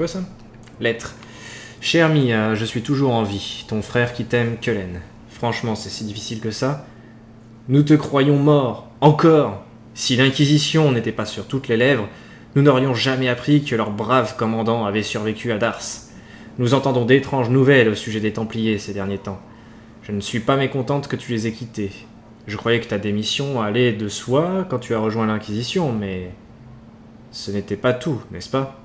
quoi ça? Lettre. Cher Mia, je suis toujours en vie. Ton frère qui t'aime, Cullen. Franchement, c'est si difficile que ça. Nous te croyons mort. Encore. Si l'Inquisition n'était pas sur toutes les lèvres, nous n'aurions jamais appris que leur brave commandant avait survécu à Dars. Nous entendons d'étranges nouvelles au sujet des Templiers ces derniers temps. Je ne suis pas mécontente que tu les aies quittés. Je croyais que ta démission allait de soi quand tu as rejoint l'Inquisition, mais... ce n'était pas tout, n'est-ce pas?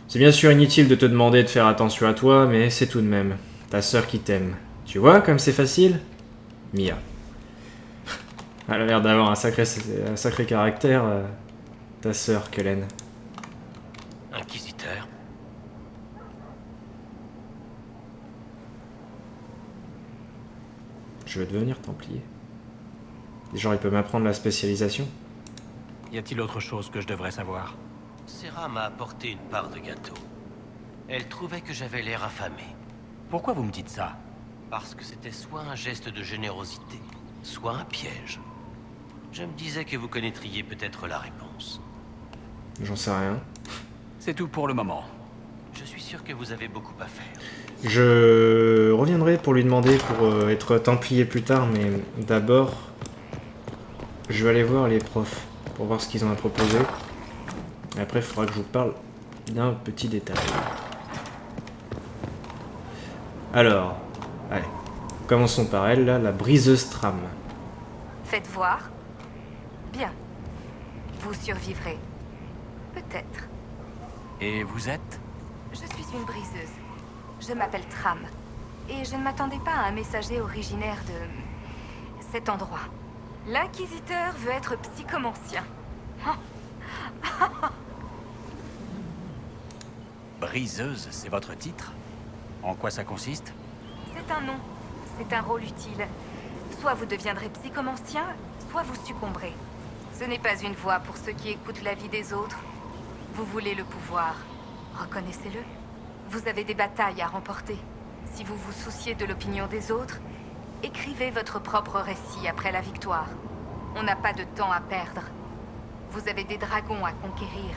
C'est bien sûr inutile de te demander de faire attention à toi, mais c'est tout de même ta sœur qui t'aime. Tu vois comme c'est facile? Mia. Elle a l'air d'avoir un sacré caractère, ta sœur, Cullen. Inquisiteur. Je veux devenir Templier. Genre, il peut m'apprendre la spécialisation. Y a-t-il autre chose que je devrais savoir? Sarah m'a apporté une part de gâteau. Elle trouvait que j'avais l'air affamé. Pourquoi vous me dites ça? Parce que c'était soit un geste de générosité, soit un piège. Je me disais que vous connaîtriez peut-être la réponse. J'en sais rien. C'est tout pour le moment. Je suis sûr que vous avez beaucoup à faire. Je reviendrai pour lui demander pour être Templier plus tard, mais d'abord, je vais aller voir les profs pour voir ce qu'ils ont à proposer. Et après, il faudra que je vous parle d'un petit détail. Alors, allez, commençons par elle, là, la briseuse trame. Faites voir. Bien. Vous survivrez. Peut-être. Et vous êtes? Je suis une briseuse. Je m'appelle Tram. Et je ne m'attendais pas à un messager originaire de... cet endroit. L'inquisiteur veut être psychomancien. Briseuse, c'est votre titre? En quoi ça consiste? C'est un nom. C'est un rôle utile. Soit vous deviendrez psychomancien, soit vous succomberez. Ce n'est pas une voie pour ceux qui écoutent la vie des autres. Vous voulez le pouvoir. Reconnaissez-le. Vous avez des batailles à remporter. Si vous vous souciez de l'opinion des autres, écrivez votre propre récit après la victoire. On n'a pas de temps à perdre. Vous avez des dragons à conquérir,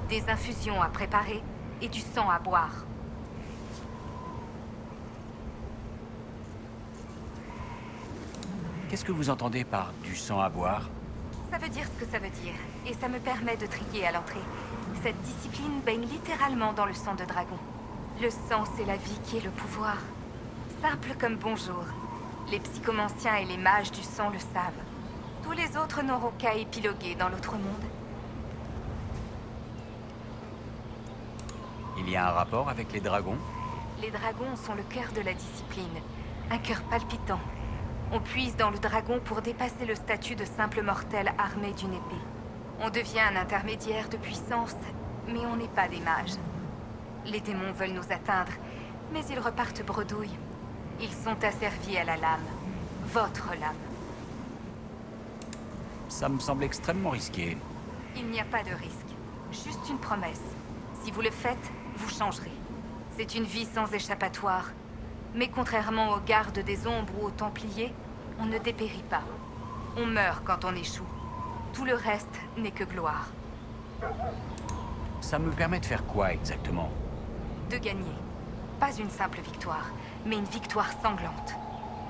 des infusions à préparer et du sang à boire. Qu'est-ce que vous entendez par du sang à boire? Ça veut dire ce que ça veut dire, et ça me permet de trier à l'entrée. Cette discipline baigne littéralement dans le sang de dragon. Le sang, c'est la vie qui est le pouvoir. Simple comme bonjour. Les psychomanciens et les mages du sang le savent. Tous les autres n'auront qu'à épiloguer dans l'autre monde. Il y a un rapport avec les dragons? Les dragons sont le cœur de la discipline. Un cœur palpitant. On puise dans le dragon pour dépasser le statut de simple mortel armé d'une épée. On devient un intermédiaire de puissance, mais on n'est pas des mages. Les démons veulent nous atteindre, mais ils repartent bredouille. Ils sont asservis à la lame. Votre lame. Ça me semble extrêmement risqué. Il n'y a pas de risque. Juste une promesse. Si vous le faites, vous changerez. C'est une vie sans échappatoire. Mais contrairement aux gardes des ombres ou aux templiers, on ne dépérit pas. On meurt quand on échoue. Tout le reste n'est que gloire. Ça me permet de faire quoi exactement? De gagner. Pas une simple victoire, mais une victoire sanglante.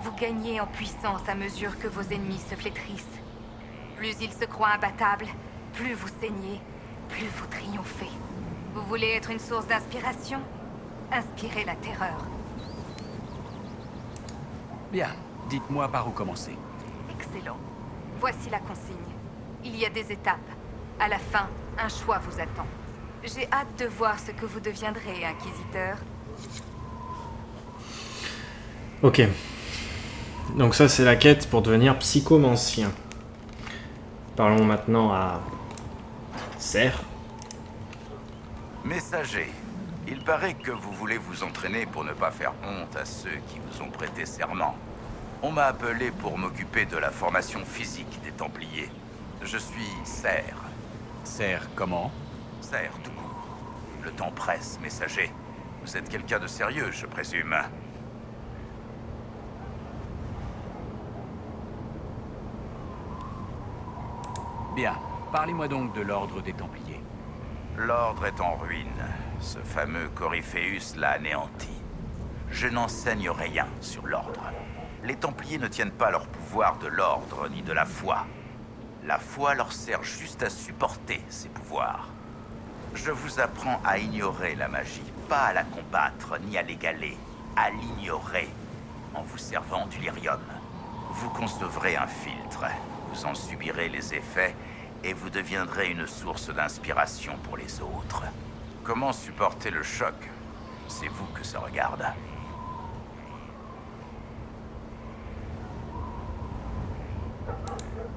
Vous gagnez en puissance à mesure que vos ennemis se flétrissent. Plus ils se croient imbattables, plus vous saignez, plus vous triomphez. Vous voulez être une source d'inspiration? Inspirez la terreur. Bien, dites-moi par où commencer. Excellent. Voici la consigne. Il y a des étapes. À la fin, un choix vous attend. J'ai hâte de voir ce que vous deviendrez, Inquisiteur. Ok. Donc ça, c'est la quête pour devenir psychomancien. Parlons maintenant à... Serre. Messager, il paraît que vous voulez vous entraîner pour ne pas faire honte à ceux qui vous ont prêté serment. On m'a appelé pour m'occuper de la formation physique des Templiers. Je suis Serre. Serre comment? Serre, tout court. Le temps presse, messager. Vous êtes quelqu'un de sérieux, je présume. Bien, parlez-moi donc de l'ordre des Templiers. L'ordre est en ruine. Ce fameux Coryphéus l'a anéanti. Je n'enseigne rien sur l'ordre. Les Templiers ne tiennent pas leur pouvoir de l'ordre ni de la foi. La foi leur sert juste à supporter ces pouvoirs. Je vous apprends à ignorer la magie, pas à la combattre ni à l'égaler, à l'ignorer, en vous servant du lyrium. Vous concevrez un filtre, vous en subirez les effets, et vous deviendrez une source d'inspiration pour les autres. Comment supporter le choc? C'est vous que ça regarde.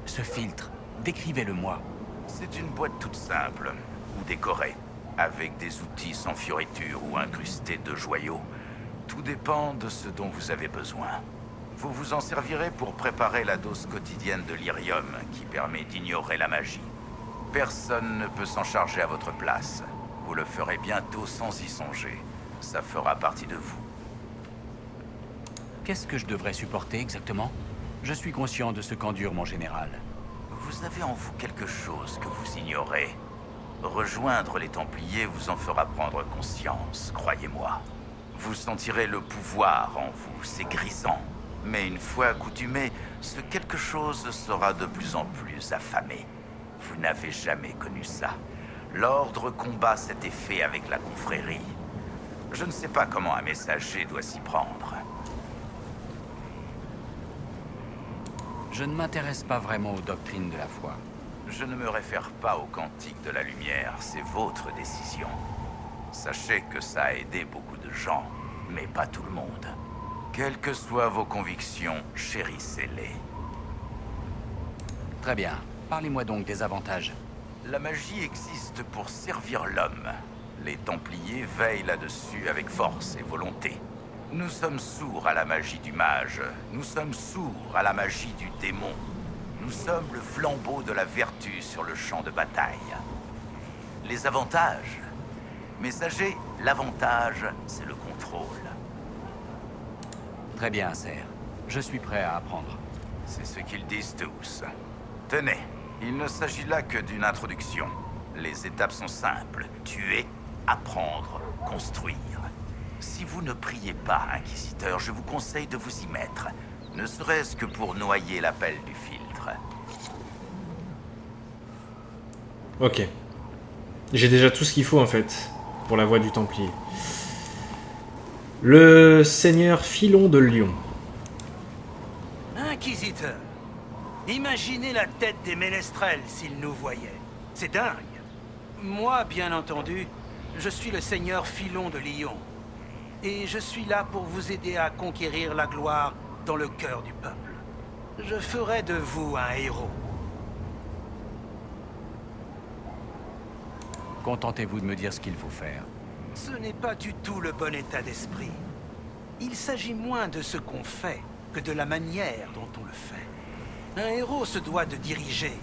Ce filtre, décrivez-le-moi. C'est une boîte toute simple, ou décorée, avec des outils sans fioriture ou incrustés de joyaux. Tout dépend de ce dont vous avez besoin. Vous vous en servirez pour préparer la dose quotidienne de lyrium qui permet d'ignorer la magie. Personne ne peut s'en charger à votre place. Vous le ferez bientôt sans y songer. Ça fera partie de vous. Qu'est-ce que je devrais supporter exactement? Je suis conscient de ce qu'endure mon général. Vous avez en vous quelque chose que vous ignorez. Rejoindre les Templiers vous en fera prendre conscience, croyez-moi. Vous sentirez le pouvoir en vous, c'est grisant. Mais une fois accoutumé, ce quelque chose sera de plus en plus affamé. Vous n'avez jamais connu ça. L'ordre combat cet effet avec la confrérie. Je ne sais pas comment un messager doit s'y prendre. Je ne m'intéresse pas vraiment aux doctrines de la foi. Je ne me réfère pas au cantique de la lumière, c'est votre décision. Sachez que ça a aidé beaucoup de gens, mais pas tout le monde. Quelles que soient vos convictions, chérissez-les. Très bien. Parlez-moi donc des avantages. La magie existe pour servir l'homme. Les Templiers veillent là-dessus avec force et volonté. Nous sommes sourds à la magie du mage. Nous sommes sourds à la magie du démon. Nous sommes le flambeau de la vertu sur le champ de bataille. Les avantages? Messager, l'avantage, c'est le contrôle. Très bien, Ser. Je suis prêt à apprendre. C'est ce qu'ils disent tous. Tenez, il ne s'agit là que d'une introduction. Les étapes sont simples. Tuer, apprendre, construire. Si vous ne priez pas, Inquisiteur, je vous conseille de vous y mettre. Ne serait-ce que pour noyer l'appel du filtre. Ok. J'ai déjà tout ce qu'il faut en fait, pour la voie du Templier. Le seigneur Philon de Lyon. Inquisiteur, imaginez la tête des ménestrels s'ils nous voyaient. C'est dingue. Moi, bien entendu, je suis le seigneur Philon de Lyon. Et je suis là pour vous aider à conquérir la gloire dans le cœur du peuple. Je ferai de vous un héros. Contentez-vous de me dire ce qu'il faut faire. Ce n'est pas du tout le bon état d'esprit. Il s'agit moins de ce qu'on fait que de la manière dont on le fait. Un héros se doit de diriger,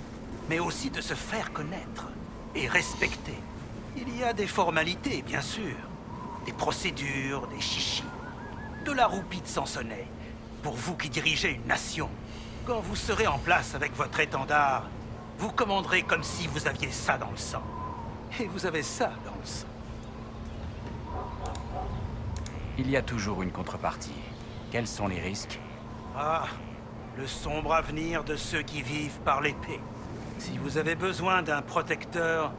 mais aussi de se faire connaître et respecter. Il y a des formalités, bien sûr. Des procédures, des chichis. De la roupie de Sansonnet. Pour vous qui dirigez une nation, quand vous serez en place avec votre étendard, vous commanderez comme si vous aviez ça dans le sang. Et vous avez ça dans le sang. Il y a toujours une contrepartie. Quels sont les risques? Ah, le sombre avenir de ceux qui vivent par l'épée. Si vous avez besoin d'un protecteur,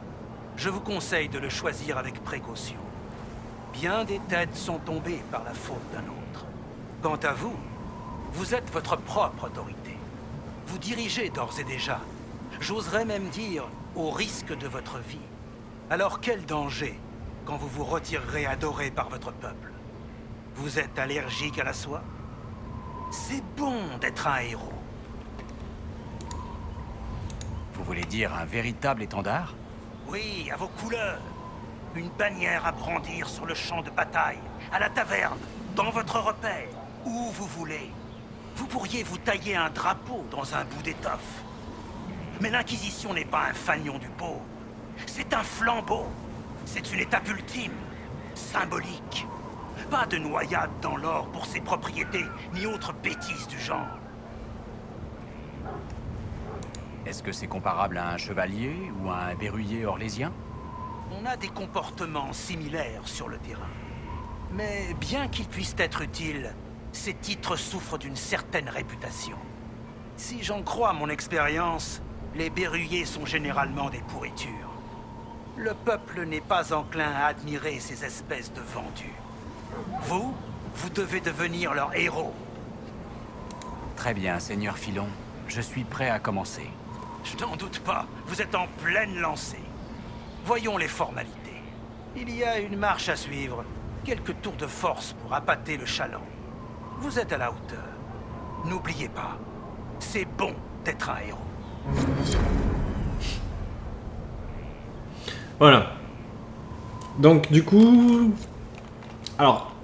je vous conseille de le choisir avec précaution. Bien des têtes sont tombées par la faute d'un autre. Quant à vous, vous êtes votre propre autorité. Vous dirigez d'ores et déjà, j'oserais même dire, au risque de votre vie. Alors quel danger quand vous vous retirerez adoré par votre peuple? Vous êtes allergique à la soie? C'est bon d'être un héros. Vous voulez dire un véritable étendard? Oui, à vos couleurs. Une bannière à brandir sur le champ de bataille, à la taverne, dans votre repère, où vous voulez. Vous pourriez vous tailler un drapeau dans un bout d'étoffe. Mais l'Inquisition n'est pas un fanion du pauvre. C'est un flambeau. C'est une étape ultime, symbolique. Pas de noyade dans l'or pour ses propriétés, ni autre bêtise du genre. Est-ce que c'est comparable à un chevalier ou à un verrouillé orlésien? On a des comportements similaires sur le terrain. Mais bien qu'ils puissent être utiles, ces titres souffrent d'une certaine réputation. Si j'en crois mon expérience, les berruyers sont généralement des pourritures. Le peuple n'est pas enclin à admirer ces espèces de vendus. Vous devez devenir leur héros. Très bien, Seigneur Filon. Je suis prêt à commencer. Je n'en doute pas, vous êtes en pleine lancée. Voyons les formalités. Il y a une marche à suivre, quelques tours de force pour appâter le chaland. Vous êtes à la hauteur. N'oubliez pas, c'est bon d'être un héros. Voilà. Donc du coup... Alors,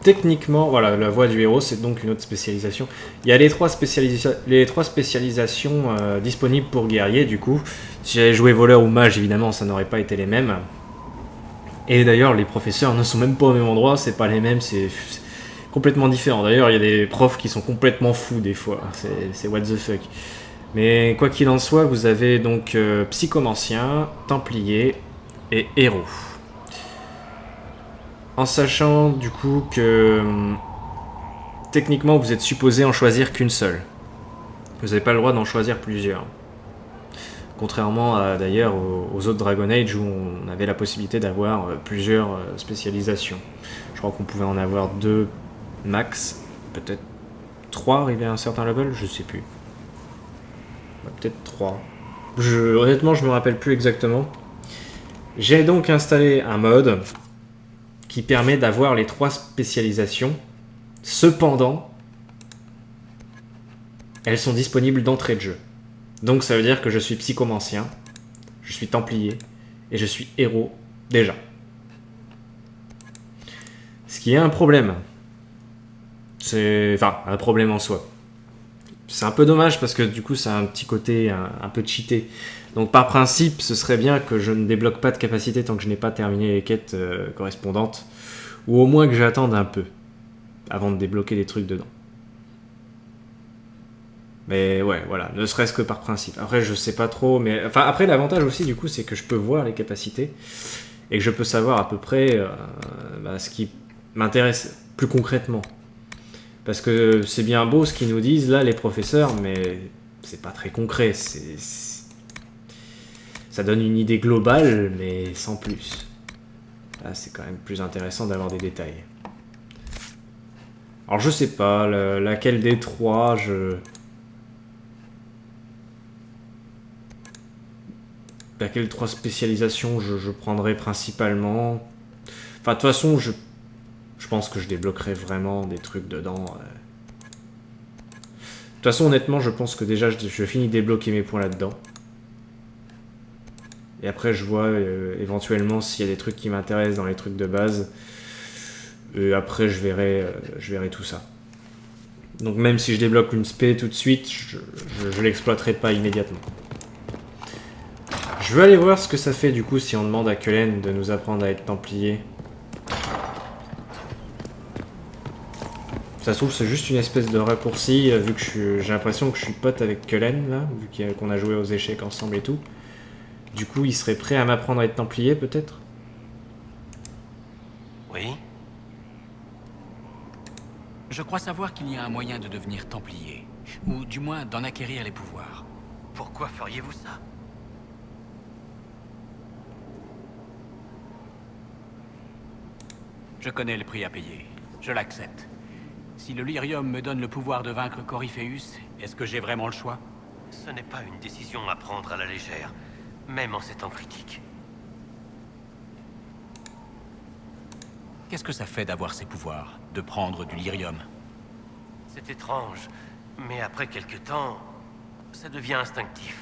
techniquement, voilà, la voie du héros, c'est donc une autre spécialisation. Il y a les trois spécialisations disponibles pour guerrier, du coup. Si j'avais joué voleur ou mage, évidemment, ça n'aurait pas été les mêmes. Et d'ailleurs, les professeurs ne sont même pas au même endroit, c'est pas les mêmes, c'est complètement différent. D'ailleurs, il y a des profs qui sont complètement fous des fois, c'est what the fuck. Mais quoi qu'il en soit, vous avez donc psychomancien, templier et héros. En sachant du coup que techniquement vous êtes supposé en choisir qu'une seule. Vous n'avez pas le droit d'en choisir plusieurs. Contrairement d'ailleurs aux autres Dragon Age où on avait la possibilité d'avoir plusieurs spécialisations. Je crois qu'on pouvait en avoir 2 max, peut-être 3 arrivé à un certain level, je sais plus. Peut-être 3. Honnêtement, je me rappelle plus exactement. J'ai donc installé un mode qui permet d'avoir les 3 spécialisations. Cependant, elles sont disponibles d'entrée de jeu. Donc ça veut dire que je suis psychomancien, je suis templier et je suis héros déjà. Ce qui est un problème. Enfin, un problème en soi. C'est un peu dommage parce que du coup ça a un petit côté un peu cheaté. Donc par principe, ce serait bien que je ne débloque pas de capacité tant que je n'ai pas terminé les quêtes correspondantes. Ou au moins que j'attende un peu avant de débloquer des trucs dedans. Mais ouais, voilà, ne serait-ce que par principe. Après, je sais pas trop, mais... Enfin, après, l'avantage aussi, du coup, c'est que je peux voir les capacités et que je peux savoir à peu près ce qui m'intéresse plus concrètement. Parce que c'est bien beau ce qu'ils nous disent, là, les professeurs, mais c'est pas très concret. Ça donne une idée globale, mais sans plus. Là, c'est quand même plus intéressant d'avoir des détails. Alors, je sais pas, laquelle des 3, laquelle 3 spécialisations je prendrais principalement. Enfin, de toute façon, je pense que je débloquerai vraiment des trucs dedans. De toute façon, honnêtement, je pense que déjà, je finis de débloquer mes points là-dedans. Et après, je vois éventuellement s'il y a des trucs qui m'intéressent dans les trucs de base. Et après, je verrai tout ça. Donc même si je débloque une spé tout de suite, je l'exploiterai pas immédiatement. Je veux aller voir ce que ça fait du coup si on demande à Cullen de nous apprendre à être templier. Ça se trouve c'est juste une espèce de raccourci vu que j'ai l'impression que je suis pote avec Cullen là, vu qu'on a joué aux échecs ensemble et tout. Du coup il serait prêt à m'apprendre à être templier peut-être? Oui? Je crois savoir qu'il y a un moyen de devenir templier, ou du moins d'en acquérir les pouvoirs. Pourquoi feriez-vous ça? Je connais le prix à payer. Je l'accepte. Si le lyrium me donne le pouvoir de vaincre Corypheus, est-ce que j'ai vraiment le choix? Ce n'est pas une décision à prendre à la légère, même en ces temps critiques. Qu'est-ce que ça fait d'avoir ces pouvoirs, de prendre du lyrium? C'est étrange, mais après quelque temps, ça devient instinctif.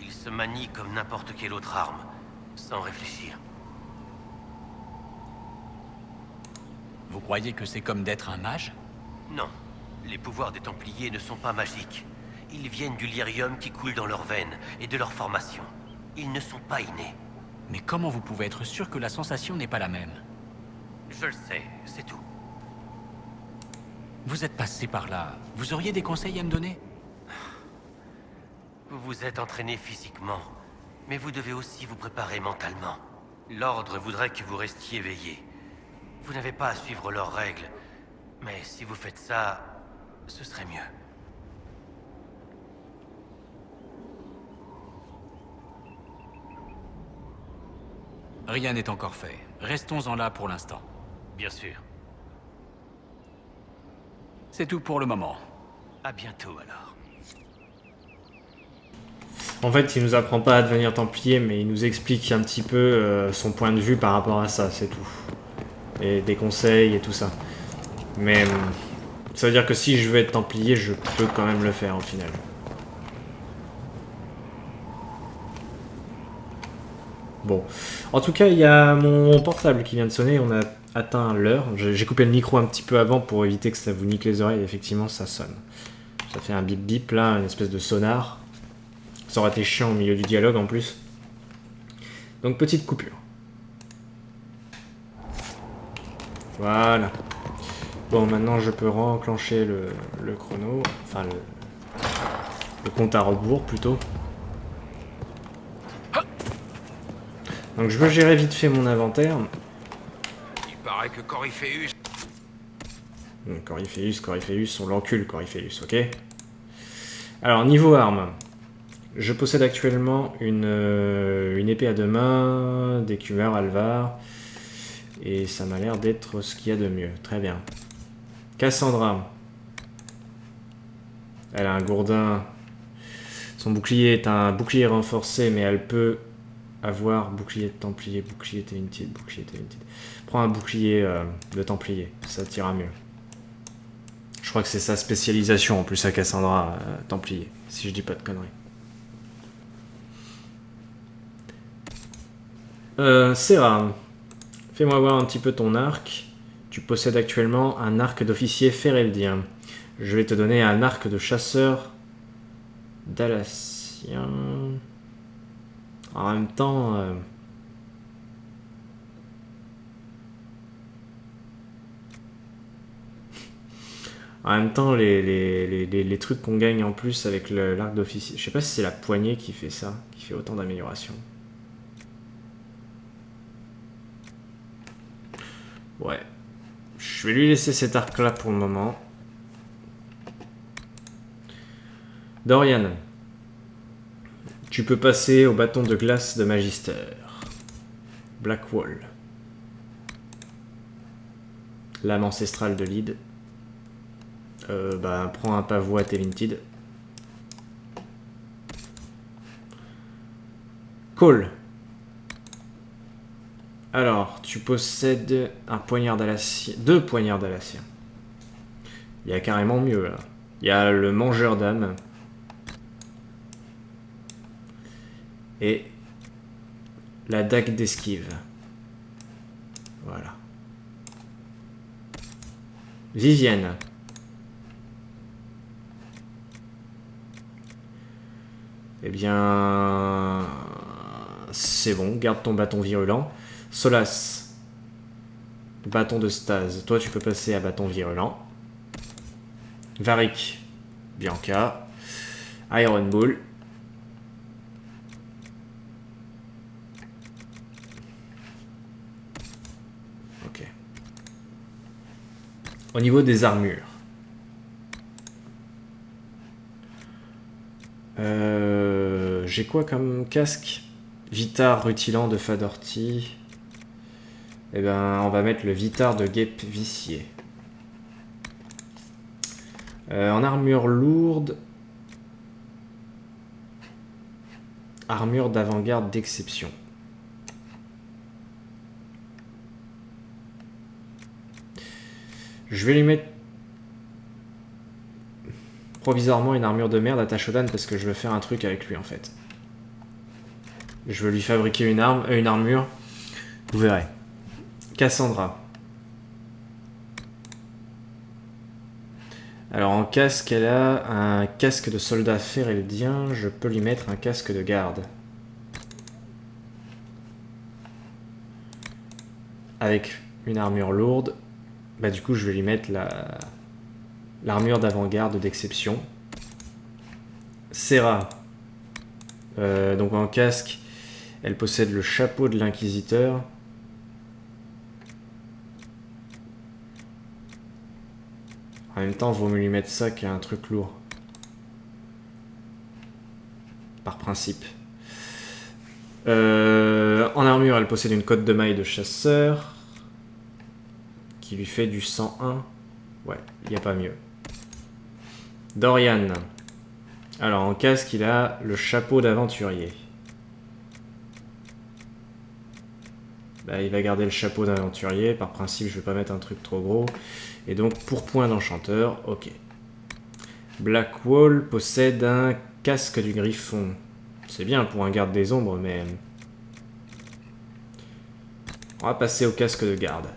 Il se manie comme n'importe quelle autre arme, sans réfléchir. Vous croyez que c'est comme d'être un mage? Non, les pouvoirs des Templiers ne sont pas magiques. Ils viennent du lyrium qui coule dans leurs veines et de leur formation. Ils ne sont pas innés. Mais comment vous pouvez être sûr que la sensation n'est pas la même? Je le sais, c'est tout. Vous êtes passé par là. Vous auriez des conseils à me donner? Vous vous êtes entraîné physiquement. Mais vous devez aussi vous préparer mentalement. L'ordre voudrait que vous restiez éveillé. Vous n'avez pas à suivre leurs règles. Mais si vous faites ça, ce serait mieux. Rien n'est encore fait. Restons-en là pour l'instant. Bien sûr. C'est tout pour le moment. À bientôt alors. En fait, il nous apprend pas à devenir templier, mais il nous explique un petit peu son point de vue par rapport à ça, c'est tout. Et des conseils et tout ça. Mais ça veut dire que si je veux être templier, je peux quand même le faire au final. Bon. En tout cas, il y a mon portable qui vient de sonner, on a atteint l'heure. J'ai coupé le micro un petit peu avant pour éviter que ça vous nique les oreilles, effectivement ça sonne. Ça fait un bip bip là, une espèce de sonar. Ça aurait été chiant au milieu du dialogue en plus. Donc petite coupure. Voilà. Bon, maintenant je peux enclencher le chrono. Enfin le compte à rebours plutôt. Donc je veux gérer vite fait mon inventaire. Il paraît que Corypheus... Corypheus, on l'encule Corypheus, ok. Alors niveau armes. Je possède actuellement une épée à deux mains, d'écumeur, Alvar, et ça m'a l'air d'être ce qu'il y a de mieux. Très bien. Cassandra. Elle a un gourdin. Son bouclier est un bouclier renforcé, mais elle peut avoir bouclier de templier, bouclier talented, bouclier talented. Prends un bouclier de templier, ça t'ira mieux. Je crois que c'est sa spécialisation en plus à Cassandra, templier, si je dis pas de conneries. Serra, fais-moi voir un petit peu ton arc. Tu possèdes actuellement un arc d'officier féreldien. Je vais te donner un arc de chasseur dalacien. En même temps... En même temps, les trucs qu'on gagne en plus avec l'arc d'officier... Je sais pas si c'est la poignée qui fait ça, qui fait autant d'amélioration. Ouais. Je vais lui laisser cet arc-là pour le moment. Dorian. Tu peux passer au bâton de glace de Magister. Blackwall. Lame ancestrale de Lyd. Prends un pavois talented. Cole. Alors, tu possèdes un poignard d'Alacien, 2 poignards d'Alacien. Il y a carrément mieux là. Il y a le mangeur d'âme. Et la dague d'esquive. Voilà. Vivienne. Eh bien... C'est bon, garde ton bâton virulent. Solas. Bâton de stase. Toi, tu peux passer à bâton virulent. Varric. Bianca. Iron Bull. Ok. Au niveau des armures. J'ai quoi comme casque? Vitar rutilant de Fadorti. Eh ben, on va mettre le Vitar de Guêpe Vicié. En armure lourde. Armure d'avant-garde d'exception. Je vais lui mettre provisoirement une armure de merde à Tashodan parce que je veux faire un truc avec lui en fait. Je veux lui fabriquer une armure. Vous verrez. Cassandra. Alors en casque, elle a un casque de soldat féreldien. Je peux lui mettre un casque de garde. Avec une armure lourde. Bah du coup je vais lui mettre l'armure d'avant-garde d'exception. Serra. Donc en casque, Elle possède le chapeau de l'inquisiteur. En même temps, vaut mieux lui mettre ça qu'un truc lourd. Par principe. En armure, elle possède une cotte de maille de chasseur. Qui lui fait du 101. Ouais, il n'y a pas mieux. Dorian. Alors, en casque, il a le chapeau d'aventurier. Bah, il va garder le chapeau d'aventurier. Par principe, je vais pas mettre un truc trop gros. Et donc, pourpoint d'enchanteur, ok. Blackwall possède un casque du griffon. C'est bien pour un garde des ombres, mais... On va passer au casque de garde.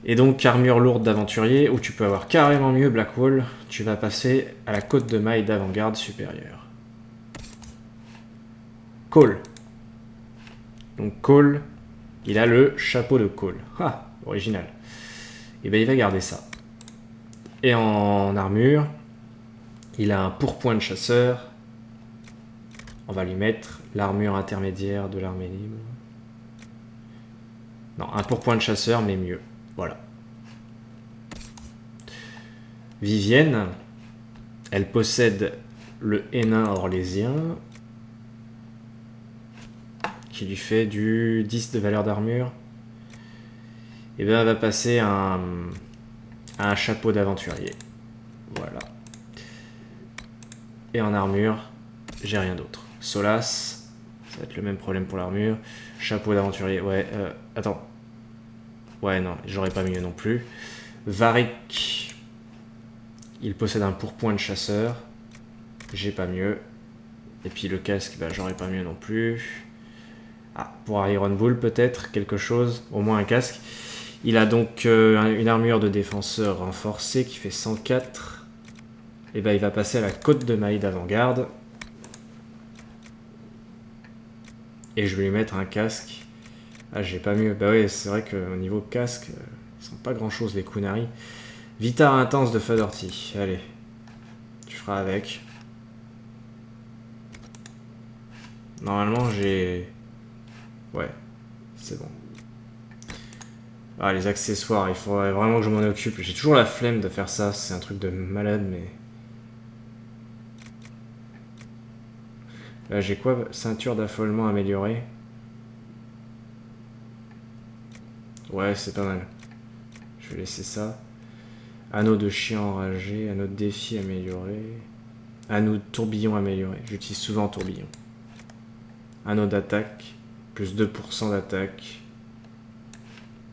Et donc, armure lourde d'aventurier, où tu peux avoir carrément mieux Blackwall, tu vas passer à la cotte de maille d'avant-garde supérieure. Cole. Donc Cole, il a le chapeau de Cole. Ah, original. Et bien il va garder ça. Et en armure, il a un pourpoint de chasseur. On va lui mettre l'armure intermédiaire de l'armée libre. Non, un pourpoint de chasseur, mais mieux. Voilà. Vivienne, elle possède le Hénin orlésien, qui lui fait du 10 de valeur d'armure. Et bien elle va passer à un chapeau d'aventurier. Voilà. Et en armure, j'ai rien d'autre. Solas, ça va être le même problème pour l'armure. Chapeau d'aventurier, ouais, attends. Ouais, non, j'aurais pas mieux non plus. Varric, il possède un pourpoint de chasseur. J'ai pas mieux. Et puis le casque, bah, j'aurais pas mieux non plus. Ah, pour Iron Bull peut-être, quelque chose, au moins un casque. Il a donc une armure de défenseur renforcée qui fait 104. Et bah il va passer à la cotte de maille d'avant-garde. Et je vais lui mettre un casque. Ah, j'ai pas mieux. Bah ouais, c'est vrai qu'au niveau casque, ils sont pas grand chose les Kunari. Vitar intense de Fadorti. Allez, tu feras avec. Normalement, j'ai... Ouais, c'est bon. Ah, les accessoires, il faudrait vraiment que je m'en occupe. J'ai toujours la flemme de faire ça, c'est un truc de malade, mais... Là, j'ai quoi? Ceinture d'affolement améliorée. Ouais, c'est pas mal. Je vais laisser ça. Anneau de chien enragé, anneau de défi amélioré. Anneau de tourbillon amélioré. J'utilise souvent tourbillon. Anneau d'attaque. Plus 2% d'attaque.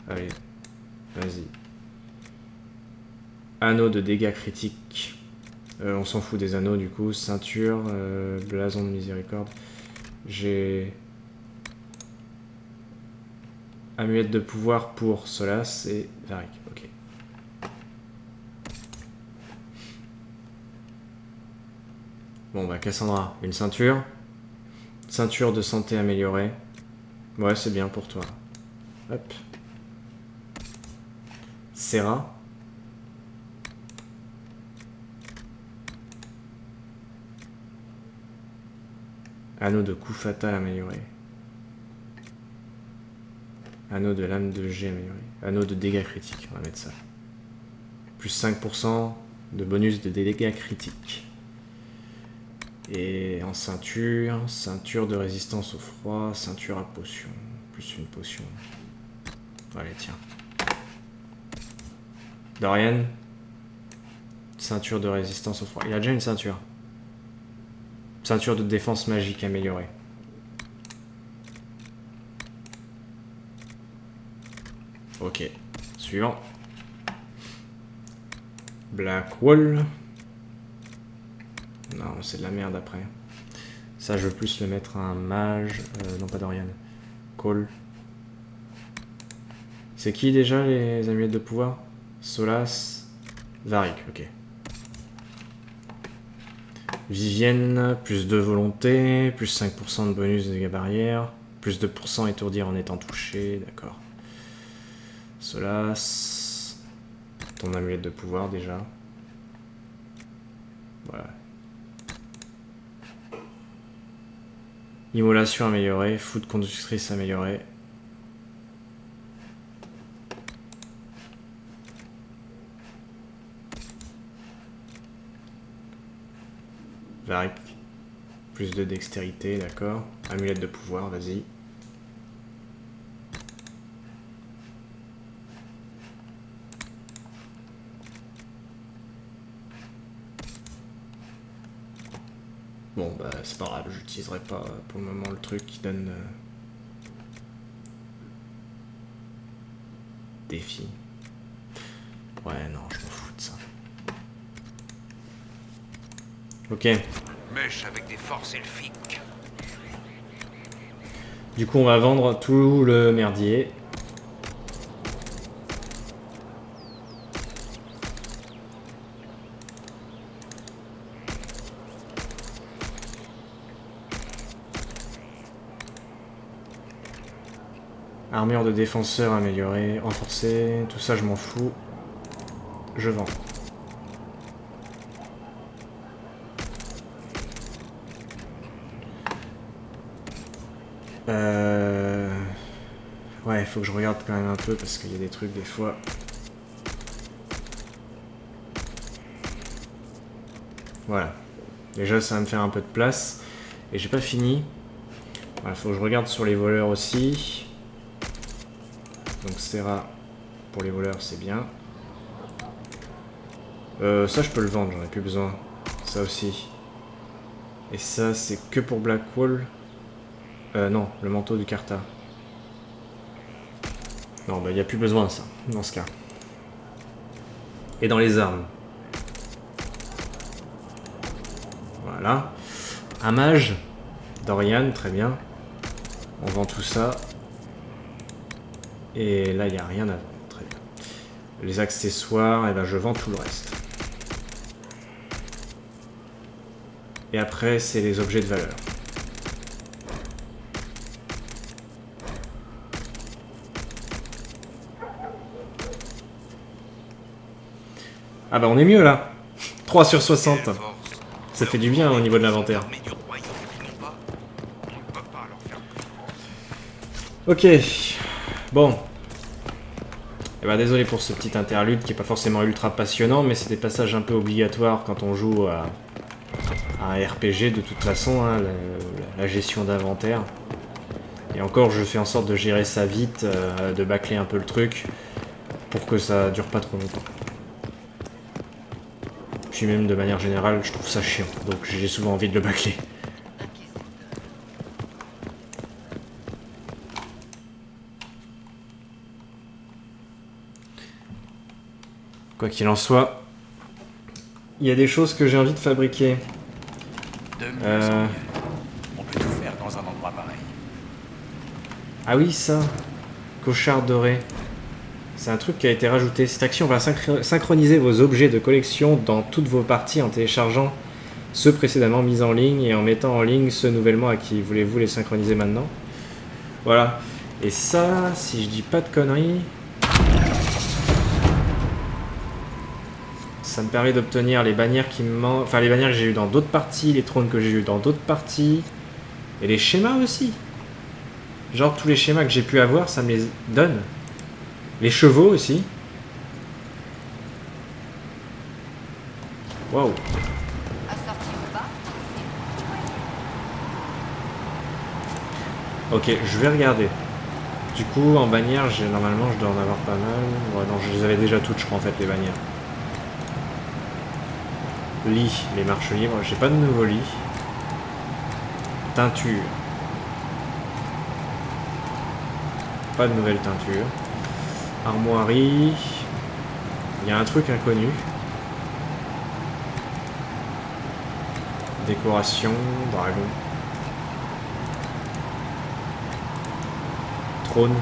Allez, vas-y. Anneau de dégâts critiques. On s'en fout des anneaux du coup. Ceinture, blason de miséricorde. J'ai... Amulette de pouvoir pour Solas et Varric. Ok. Bon bah Cassandra, une ceinture. Ceinture de santé améliorée. Ouais, c'est bien pour toi. Hop. Serra. Anneau de coup fatal amélioré. Anneau de lame de jet amélioré. Anneau de dégâts critiques, on va mettre ça. Plus 5% de bonus de dégâts critiques. Et en ceinture, ceinture de résistance au froid, ceinture à potion. Plus une potion. Allez, tiens. Dorian. Ceinture de résistance au froid. Il a déjà une ceinture. Ceinture de défense magique améliorée. Ok. Suivant. Blackwall. Non, c'est de la merde après. Ça, je veux plus le mettre à un mage. Non, pas Dorian. Cole. C'est qui déjà les amulettes de pouvoir? Solas. Varric, ok. Vivienne, plus 2 volonté, plus 5% de bonus de dégâts barrières, plus 2% étourdir en étant touché, d'accord. Solas. Ton amulette de pouvoir déjà. Voilà. Immolation améliorée, foot conductrice améliorée. Varric, plus de dextérité, d'accord. Amulette de pouvoir, vas-y. Bon, bah c'est pas grave, j'utiliserai pas pour le moment le truc qui donne défi. Ouais, non, je m'en fous de ça. Ok. Mèche avec des forces elfiques. Du coup, on va vendre tout le merdier. Armure de défenseur améliorée, renforcée, tout ça je m'en fous. Je vends. Ouais, il faut que je regarde quand même un peu parce qu'il y a des trucs des fois. Voilà. Déjà ça va me faire un peu de place. Et j'ai pas fini. Voilà, faut que je regarde sur les voleurs aussi. Donc Serra pour les voleurs c'est bien. Ça je peux le vendre, j'en ai plus besoin. Ça aussi. Et ça c'est que pour Blackwall. Non, le manteau du Carta. Non, bah il n'y a plus besoin de ça, dans ce cas. Et dans les armes. Voilà. Un mage. Dorian, très bien. On vend tout ça. Et là, il n'y a rien à vendre. Très bien. Les accessoires, et ben je vends tout le reste. Et après, c'est les objets de valeur. Ah bah on est mieux là. 3 sur 60. Ça fait du bien au niveau de l'inventaire. Ok. Bon. Eh bah désolé pour ce petit interlude qui est pas forcément ultra passionnant, mais c'est des passages un peu obligatoires quand on joue à un RPG de toute façon, hein, la gestion d'inventaire. Et encore, je fais en sorte de gérer ça vite, de bâcler un peu le truc, pour que ça dure pas trop longtemps. Puis même de manière générale, je trouve ça chiant, donc j'ai souvent envie de le bâcler. Quoi qu'il en soit, il y a des choses que j'ai envie de fabriquer. De mieux en mieux. On peut tout faire dans un endroit pareil. Ah oui, ça. Cochard doré. C'est un truc qui a été rajouté. Cette action va synchroniser vos objets de collection dans toutes vos parties en téléchargeant ceux précédemment mis en ligne et en mettant en ligne ceux nouvellement acquis. Voulez-vous les synchroniser maintenant? Voilà. Et ça, si je dis pas de conneries, ça me permet d'obtenir les bannières qui me manquent. Enfin, les bannières que j'ai eues dans d'autres parties, les trônes que j'ai eues dans d'autres parties. Et les schémas aussi. Genre, tous les schémas que j'ai pu avoir, ça me les donne. Les chevaux aussi. Waouh. Ok, je vais regarder. Du coup, en bannière, normalement, je dois en avoir pas mal. Ouais, non, je les avais déjà toutes, je crois, en fait, les bannières. Lit, les marches libres. J'ai pas de nouveau lit. Teinture. Pas de nouvelle teinture. Armoirie. Il y a un truc inconnu. Décoration, dragon. Trône.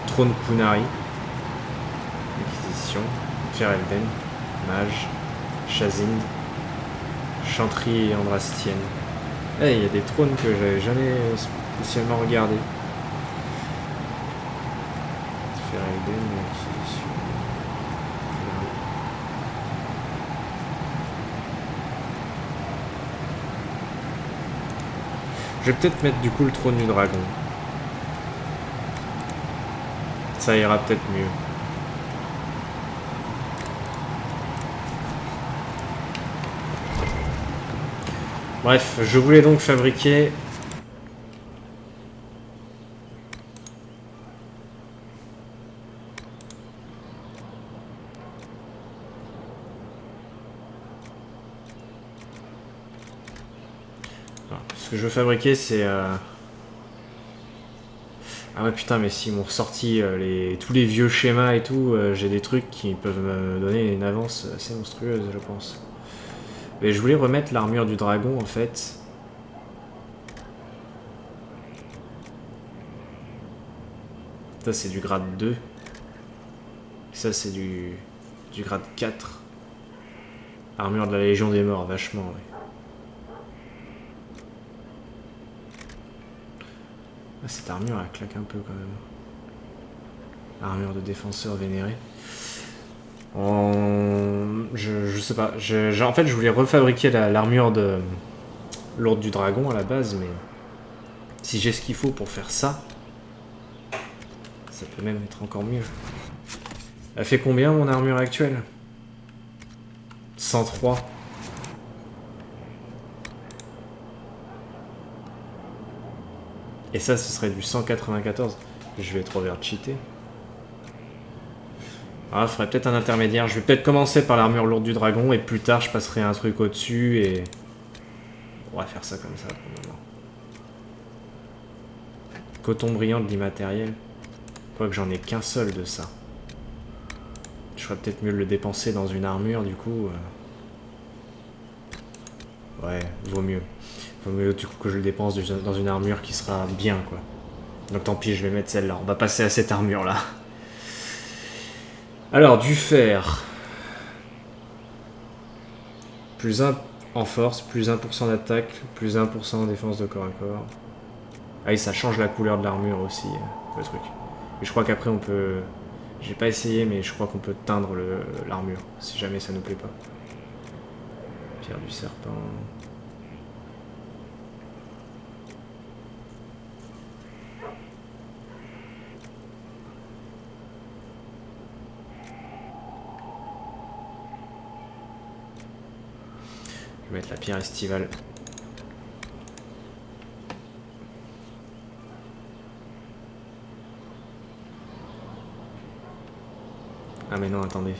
Trône Kunari. Inquisition. Ferelden. Mage. Chazinde. Chanterie Andrastienne. Eh, il y a des trônes que j'avais jamais spécialement regardés. Ferelden, Inquisition. Je vais peut-être mettre du coup le trône du dragon. Ça ira peut-être mieux. Bref, je voulais donc fabriquer... Alors, ce que je veux fabriquer, c'est... Ah ouais, putain, mais s'ils m'ont ressorti tous les vieux schémas et tout, j'ai des trucs qui peuvent me donner une avance assez monstrueuse, je pense. Mais je voulais remettre l'armure du dragon, en fait. Ça, c'est du grade 2. Ça, c'est du grade 4. Armure de la Légion des Morts, vachement, ouais. Ah, cette armure, elle claque un peu, quand même. Armure de défenseur vénéré. Je sais pas. En fait, je voulais refabriquer l'armure de l'Ordre du Dragon, à la base, mais... Si j'ai ce qu'il faut pour faire ça... Ça peut même être encore mieux. Elle fait combien mon armure actuelle? 103. Et ça, ce serait du 194. Je vais trop vers cheater. Ah, il faudrait peut-être un intermédiaire. Je vais peut-être commencer par l'armure lourde du dragon et plus tard, je passerai un truc au-dessus et... On va faire ça comme ça pour le moment. Coton brillant de l'immatériel. Quoique j'en ai qu'un seul de ça. Je ferais peut-être mieux de le dépenser dans une armure, du coup. Ouais, vaut mieux. Vaut mieux du coup que je le dépense dans une armure qui sera bien, quoi. Donc tant pis, je vais mettre celle-là. On va passer à cette armure-là. Alors, du fer. Plus 1 en force, plus 1% d'attaque, plus 1% en défense de corps à corps. Ah oui, ça change la couleur de l'armure aussi, le truc. Et je crois qu'après on peut... J'ai pas essayé, mais je crois qu'on peut teindre l'armure, si jamais ça nous plaît pas. Pierre du serpent... Je vais mettre la pierre estivale. Ah mais non, attendez.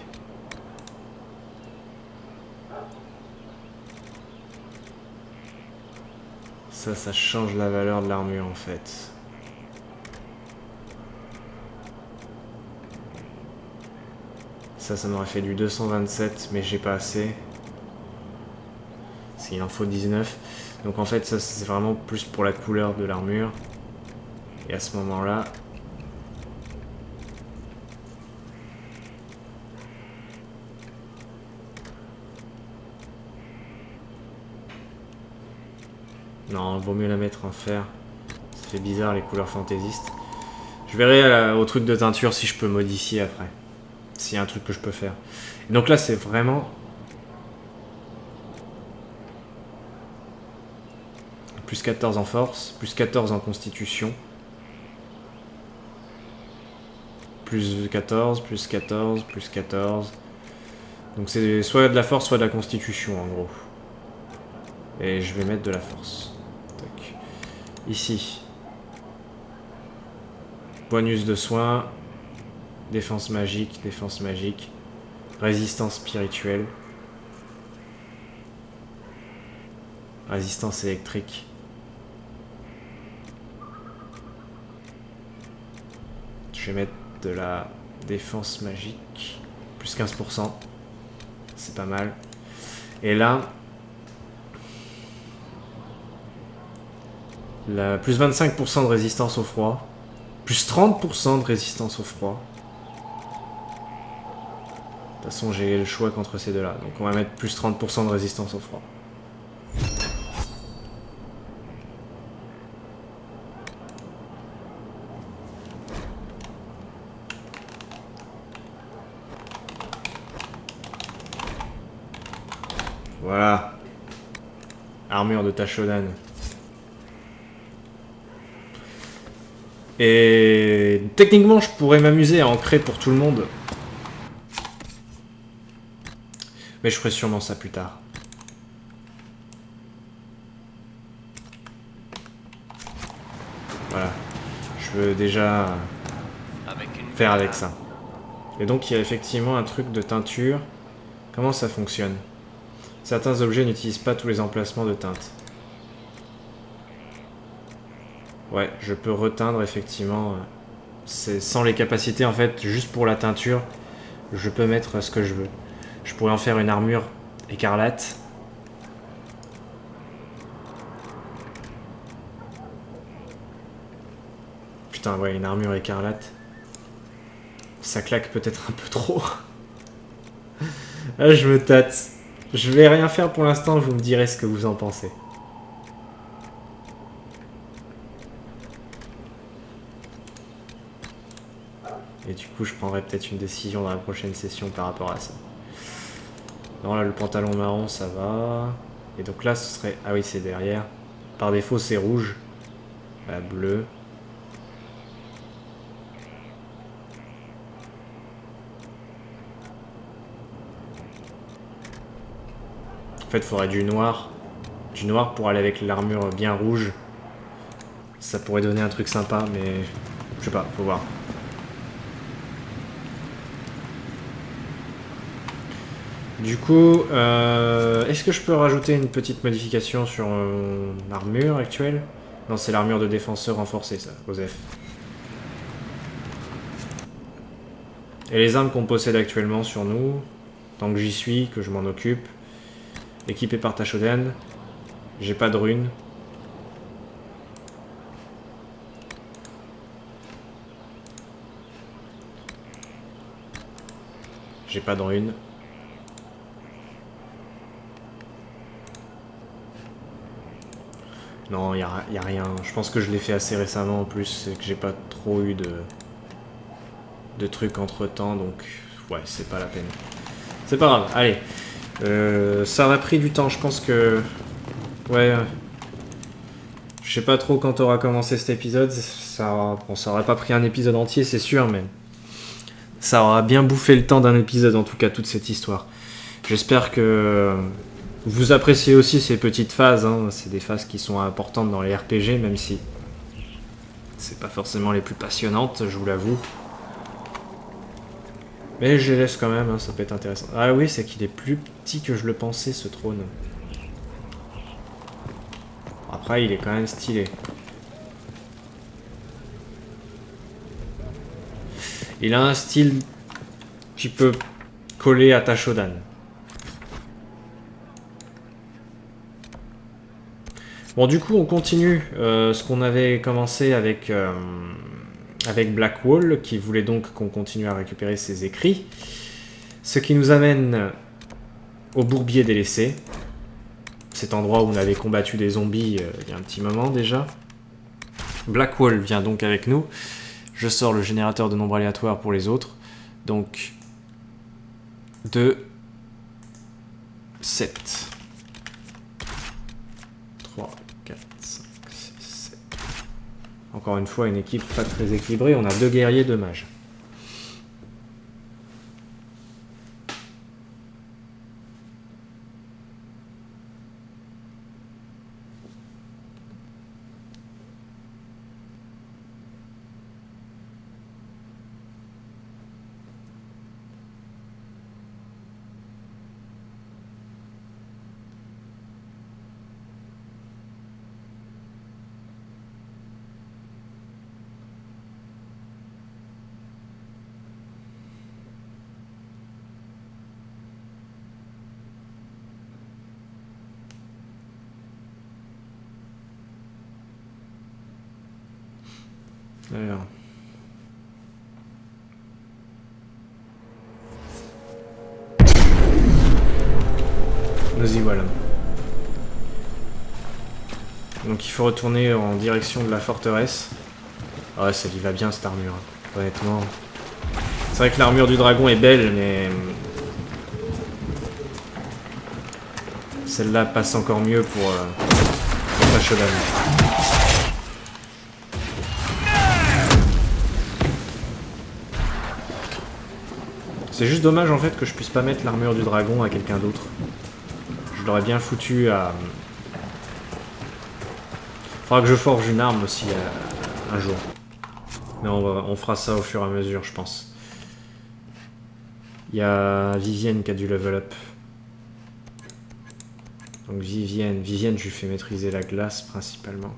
Ça change la valeur de l'armure en fait. Ça m'aurait fait du 227, mais j'ai pas assez. Il en faut 19. Donc en fait, ça c'est vraiment plus pour la couleur de l'armure. Et à ce moment-là... Non, il vaut mieux la mettre en fer. Ça fait bizarre les couleurs fantaisistes. Je verrai au truc de teinture si je peux modifier après. S'il y a un truc que je peux faire. Et donc là, c'est vraiment... Plus 14 en force, plus 14 en constitution. Plus 14, plus 14, plus 14. Donc c'est soit de la force, soit de la constitution en gros. Et je vais mettre de la force. Tac. Ici. Bonus de soins. Défense magique, résistance spirituelle. Résistance électrique. Je vais mettre de la défense magique. Plus 15%. C'est pas mal. Et là... plus 25% de résistance au froid. Plus 30% de résistance au froid. De toute façon, j'ai le choix qu'entre ces deux-là. Donc on va mettre plus 30% de résistance au froid. Voilà. Armure de Tashodan. Et techniquement, je pourrais m'amuser à en créer pour tout le monde. Mais je ferai sûrement ça plus tard. Voilà. Je veux déjà faire avec ça. Et donc il y a effectivement un truc de teinture. Comment ça fonctionne? Certains objets n'utilisent pas tous les emplacements de teinte. Ouais, je peux reteindre effectivement. C'est sans les capacités en fait, juste pour la teinture, je peux mettre ce que je veux. Je pourrais en faire une armure écarlate. Putain, ouais, une armure écarlate. Ça claque peut-être un peu trop. Là, je me tâte. Je vais rien faire pour l'instant, vous me direz ce que vous en pensez. Et du coup, je prendrai peut-être une décision dans la prochaine session par rapport à ça. Non, là, le pantalon marron, ça va. Et donc là, ce serait... Ah oui, c'est derrière. Par défaut, c'est rouge. La bleue. En fait, il faudrait du noir. Du noir pour aller avec l'armure bien rouge. Ça pourrait donner un truc sympa, mais... Je sais pas, faut voir. Du coup, est-ce que je peux rajouter une petite modification sur mon armure actuelle? Non, c'est l'armure de défenseur renforcée, ça, OSEF. Et les armes qu'on possède actuellement sur nous, tant que j'y suis, que je m'en occupe, équipé par Tashodan, j'ai pas de runes. J'ai pas de runes. Non, y a rien. Je pense que je l'ai fait assez récemment en plus, c'est que j'ai pas trop eu de trucs entre temps, donc ouais, c'est pas la peine. C'est pas grave, allez. Ça aurait pris du temps, je pense que... Ouais. Je sais pas trop quand aura commencé cet épisode. Bon, ça aurait pas pris un épisode entier, c'est sûr, mais... Ça aura bien bouffé le temps d'un épisode, en tout cas, toute cette histoire. J'espère que... Vous appréciez aussi ces petites phases, hein. C'est des phases qui sont importantes dans les RPG, même si... C'est pas forcément les plus passionnantes, je vous l'avoue. Mais je les laisse quand même, hein, ça peut être intéressant. Ah oui, c'est qu'il est plus petit que je le pensais, ce trône. Après, il est quand même stylé. Il a un style qui peut coller à Tashodan. Bon, du coup, on continue ce qu'on avait commencé avec... avec Blackwall, qui voulait donc qu'on continue à récupérer ses écrits. Ce qui nous amène au bourbier délaissé. Cet endroit où on avait combattu des zombies il y a un petit moment déjà. Blackwall vient donc avec nous. Je sors le générateur de nombres aléatoires pour les autres. Donc 2, 7, 3, 4, 5, 6, 7. Encore une fois, une équipe pas très équilibrée. On a 2 guerriers, 2 mages. Alors. Nous y voilà. Donc il faut retourner en direction de la forteresse. Ouais, ça lui va bien cette armure, hein. Honnêtement. C'est vrai que l'armure du dragon est belle, mais... Celle-là passe encore mieux pour Tashodan. C'est juste dommage en fait que je puisse pas mettre l'armure du dragon à quelqu'un d'autre. Je l'aurais bien foutu à... Faudra que je forge une arme aussi un jour. Mais on fera ça au fur et à mesure, je pense. Il y a Vivienne qui a du level up. Donc Vivienne, je lui fais maîtriser la glace principalement.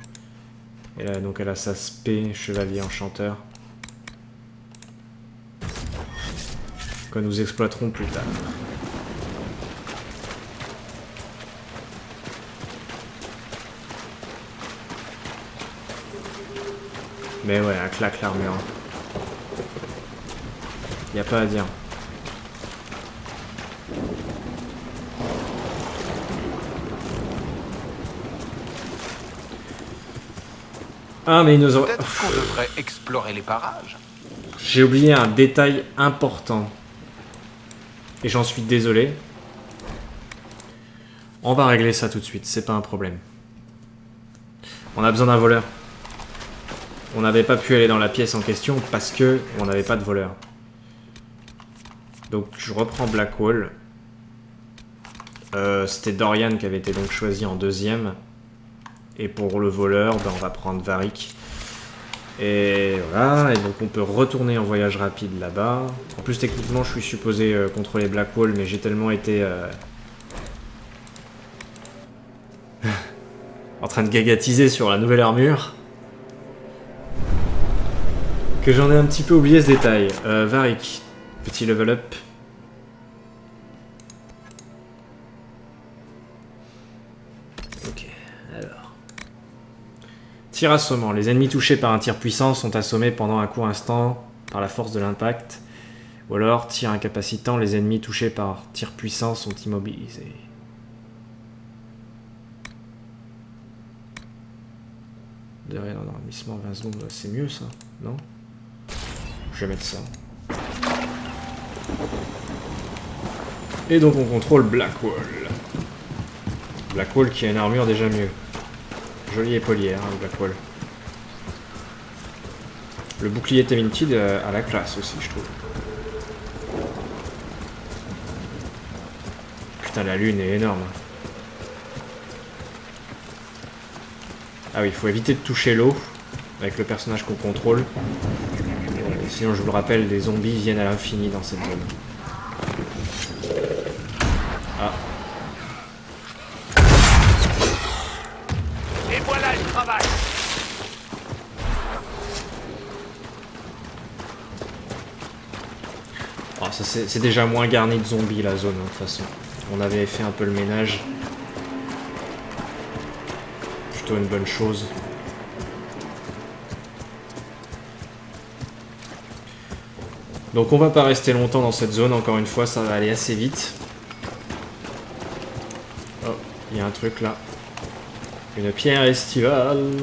Et là, donc elle a sa spé, chevalier enchanteur. Que nous exploiterons plus tard. Mais ouais, un claque l'armure. Y a pas à dire. Ah mais il nous aurait... Peut-être qu'on devrait explorer les parages. J'ai oublié un détail important. Et j'en suis désolé. On va régler ça tout de suite, c'est pas un problème. On a besoin d'un voleur. On n'avait pas pu aller dans la pièce en question parce que on n'avait pas de voleur. Donc je reprends Blackwall. C'était Dorian qui avait été donc choisi en deuxième. Et pour le voleur, ben, on va prendre Varric. Et voilà, et donc on peut retourner en voyage rapide là-bas. En plus techniquement je suis supposé contrôler Blackwall, mais j'ai tellement été en train de gagatiser sur la nouvelle armure que j'en ai un petit peu oublié ce détail. Varric, petit level up. Ok, alors. Tir assommant. Les ennemis touchés par un tir puissant sont assommés pendant un court instant par la force de l'impact. Ou alors, tir incapacitant, les ennemis touchés par tir puissant sont immobilisés. Derrière l'endormissement, 20 secondes, c'est mieux ça, non? Je vais mettre ça. Et donc on contrôle Blackwall. Blackwall qui a une armure déjà mieux. Jolie épaulière, hein, Blackwall. Le bouclier Teminted a la classe aussi, je trouve. Putain, la lune est énorme. Ah oui, il faut éviter de toucher l'eau avec le personnage qu'on contrôle. Sinon, je vous le rappelle, les zombies viennent à l'infini dans cette zone. Ah. Et voilà le travail. Oh, ça c'est déjà moins garni de zombies la zone, hein, de toute façon. On avait fait un peu le ménage. Plutôt une bonne chose. Donc on va pas rester longtemps dans cette zone, encore une fois, ça va aller assez vite. Oh, il y a un truc là. Une pierre estivale.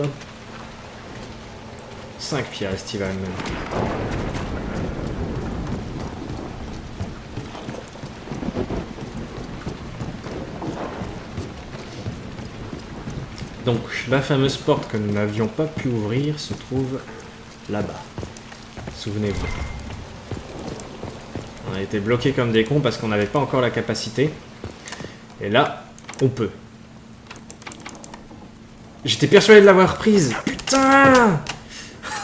5 pierres estivales même. Donc la fameuse porte que nous n'avions pas pu ouvrir se trouve là-bas. Souvenez-vous. On a été bloqués comme des cons parce qu'on n'avait pas encore la capacité. Et là, on peut. J'étais persuadé de l'avoir prise. Putain!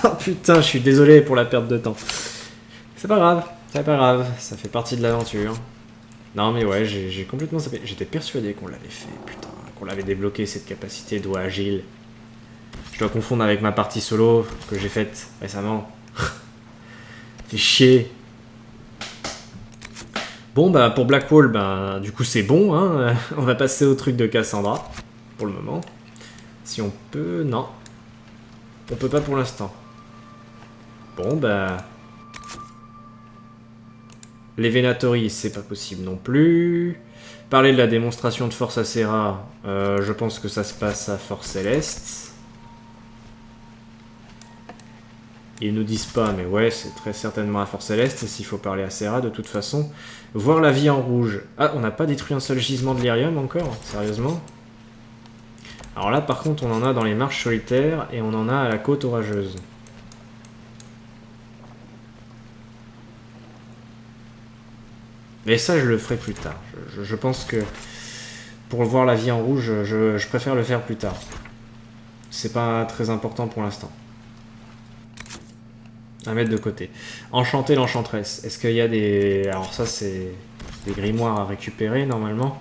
Oh putain, je suis désolé pour la perte de temps. C'est pas grave, ça fait partie de l'aventure. Non mais ouais, j'ai complètement zappé. J'étais persuadé qu'on l'avait fait, putain, qu'on l'avait débloqué cette capacité doigt agile. Je dois confondre avec ma partie solo que j'ai faite récemment. Fait chier. Bon bah pour Blackwall, bah du coup c'est bon, hein. On va passer au truc de Cassandra, pour le moment. Si on peut... non. On peut pas pour l'instant. Bon bah... les Venatory, c'est pas possible non plus. Parler de la démonstration de force à Serra, je pense que ça se passe à Force Céleste. Ils nous disent pas, mais ouais, c'est très certainement à Force Céleste, s'il faut parler à Serra de toute façon. Voir la vie en rouge. Ah, on n'a pas détruit un seul gisement de lyrium encore, sérieusement. Alors là, par contre, on en a dans les marches solitaires, et on en a à la côte orageuse. Mais ça, je le ferai plus tard. Je pense que pour voir la vie en rouge, je préfère le faire plus tard. C'est pas très important pour l'instant. À mettre de côté. Enchanter l'enchanteresse. Est-ce qu'il y a des... Alors ça, c'est des grimoires à récupérer, normalement.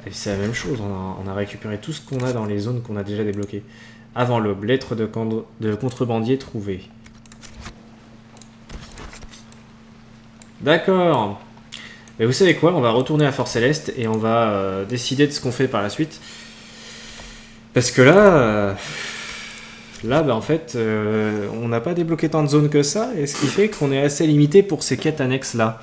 Et c'est la même chose. On a récupéré tout ce qu'on a dans les zones qu'on a déjà débloquées. Avant l'aube. Lettre de contrebandier trouvée. D'accord. Mais vous savez quoi? On va retourner à Fort Céleste et on va décider de ce qu'on fait par la suite. Parce que là... Là, bah, en fait, on n'a pas débloqué tant de zones que ça, et ce qui fait qu'on est assez limité pour ces quêtes annexes là.